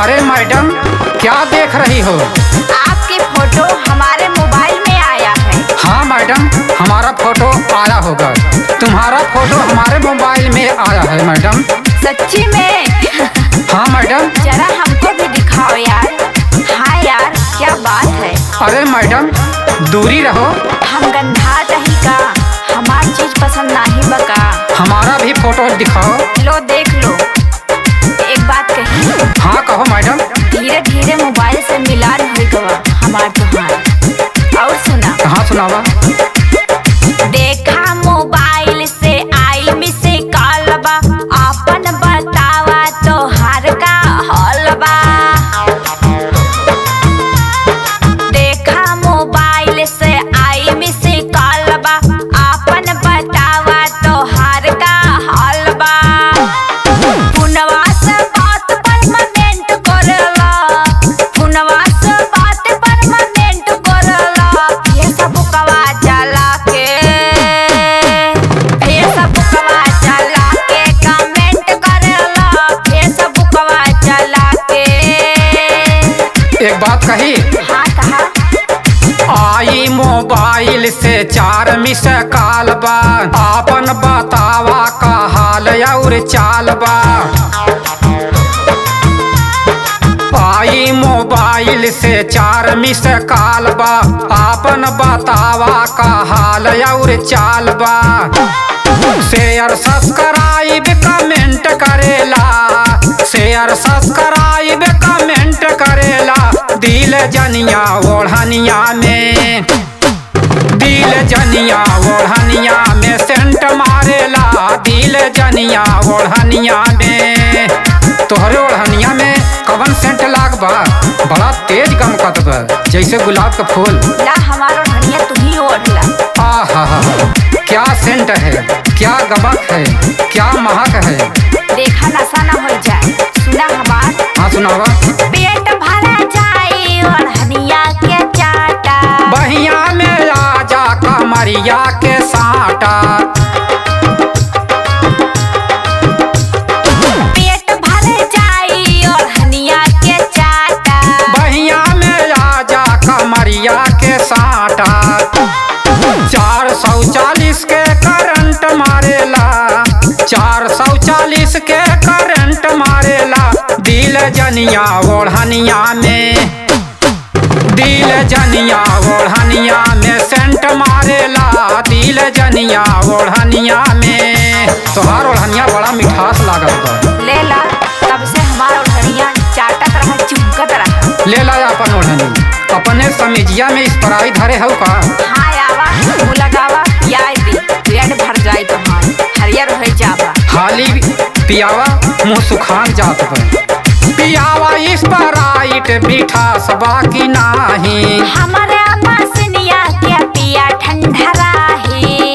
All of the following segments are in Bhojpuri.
अरे मैडम, क्या देख रही हो? आपकी फोटो हमारे मोबाइल में आया है। हाँ मैडम, हमारा फोटो आया होगा। तुम्हारा फोटो हमारे मोबाइल में आया है मैडम। सच्ची में? हाँ मैडम। जरा हमको भी दिखाओ यार। हाँ यार, क्या बात है। अरे मैडम, दूरी रहो। हम गंधा दही का, हमारी चीज पसंद नहीं बका। हमारा भी फोटो दिखाओ। लो देख लो। एक बात कही। हाँ कहो मैडम। धीरे धीरे मोबाइल से मिलान हुई गवा हमार तुहार। और सुना। हाँ सुनावा। देखा मोबाइल से आई मिस कॉल बा, आपन बतावा तोहार का हाल बा। देखा मोबाइल से आई मिस कॉल बा, आपन बतावा तोहार का हाल बा। पुनवा से बात परमानेंट करला, पुनवा से बात परमानेंट करला। ये सब कवा चला के, ये सब कवा चला के कमेंट करला। ये सब कवा चला के। एक बात कही। हाँ कहा। आई मोबाइल से 4 मिस कॉल बा, आपन बतावा का हाल और चाल बा। आई मोबाइल से 4 मिस कॉल बा, आपन बतावा का हाल और चाल बा। शेयर सब्सक्राइब कमेंट करेला, शेयर सब्सक्राइब कमेंट करेला। दिल जनिया ओढ़निया में, दिल जनिया ओढ़निया में सेंट मारेला। दिल जनिया ओढ़निया में। तोहरे ओढ़निया में कवन सेंट लाग बा? बड़ा तेज गमकत बा, जैसे गुलाब का फूल। ला हमारो धनिया तुम्ही ओढ़ला। आहा, क्या सेंट है, क्या गमक है, क्या महक है। देखा नशा ना हो जाए। सुना हमार। हाँ सुनावा। पेट भरा जाई और हनिया के चाटा, बहिया में आजा कमरिया के साटा। पेट भर जाई और हनिया के चाटा। बहिया में आजा कमरिया के साटा। 440 के करंट मारेला, 440 के करंट मारेला। दिल जनिया ओढ़निया में, दिल जनिया ओढ़निया में सेंट मारेला। दिल जनिया ओढ़निया में। तोहार ओढ़निया बड़ा मिठास लागत बा। ले ला, तब से हमार ओढ़निया चाटत रहा, चुमकत रहा। ले ला अपन ओढ़नी, अपने समिजिया में स्प्राइट धरे हऊ का? हाँ आवा, मुँह लगावा, पियाई दी। पेट भर जाई तुम्हार, हरियर हो जावा। हाली पियावा, मुँह सुखान जात बा। पियावा स्प्राइट मिठास बाकी नाही। हमारे मसनिया के पिया ठंडा राही।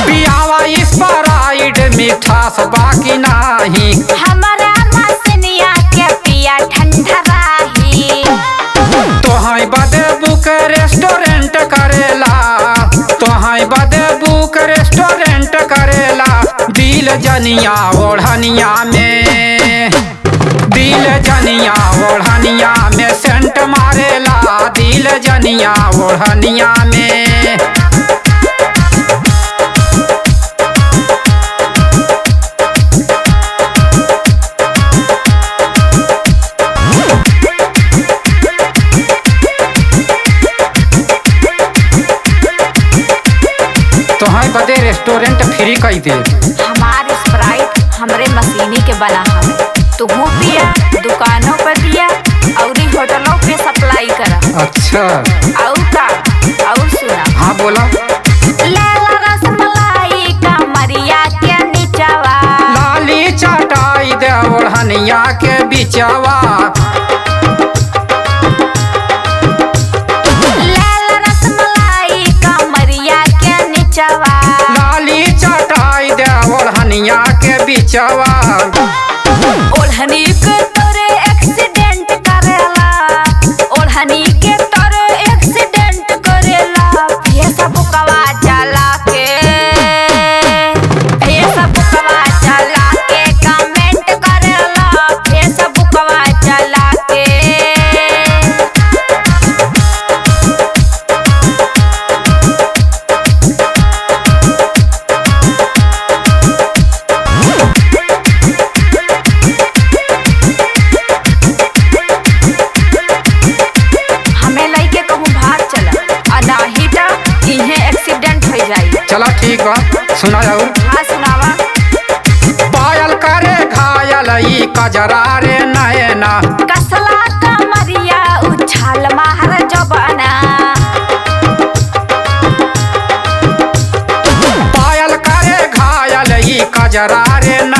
पियावा स्प्राइट मिठास बाकी नाही। हमारा मसनिया के पिया ठंडा राही। तोहाई बदे बुक रेस्टोरेंट करेला, तोहाई बदे बुक रेस्टोरेंट करेला। दिल जनिया ओढ़निया में, दिल जनिया ओढ़निया में सेंट मारेला। दिल जनिया ओढ़निया में। तोहाई बदे रेस्टोरेंट फ्री कई दे। हमारे स्प्राइट हमरे मशीनी के बना हमें। तू पिया, दुकानों पर दिया और होटलों पे सप्लाई करा। अच्छा। और का? और सुना। हाँ बोला। लेला रसमलाई का मरिया के नीचवा, लाली चटाई दे ओढ़निया के बिचवा। लेला रसमलाई का मरिया के नीचवा, लाली चटाई दे ओढ़निया के बिचवा। ओढ़नी के तोरे एक्सीडेंट करेला, ओढ़नी के तोरे एक्सीडेंट करेला। ये सब कवा चला के, ये सुना और हाँ सुनावा। पायल करे घायल ई कजरा रे नैना, कसला कमरिया उछाल मार जबाना। पायल करे घायल ई कजरा रे नैना,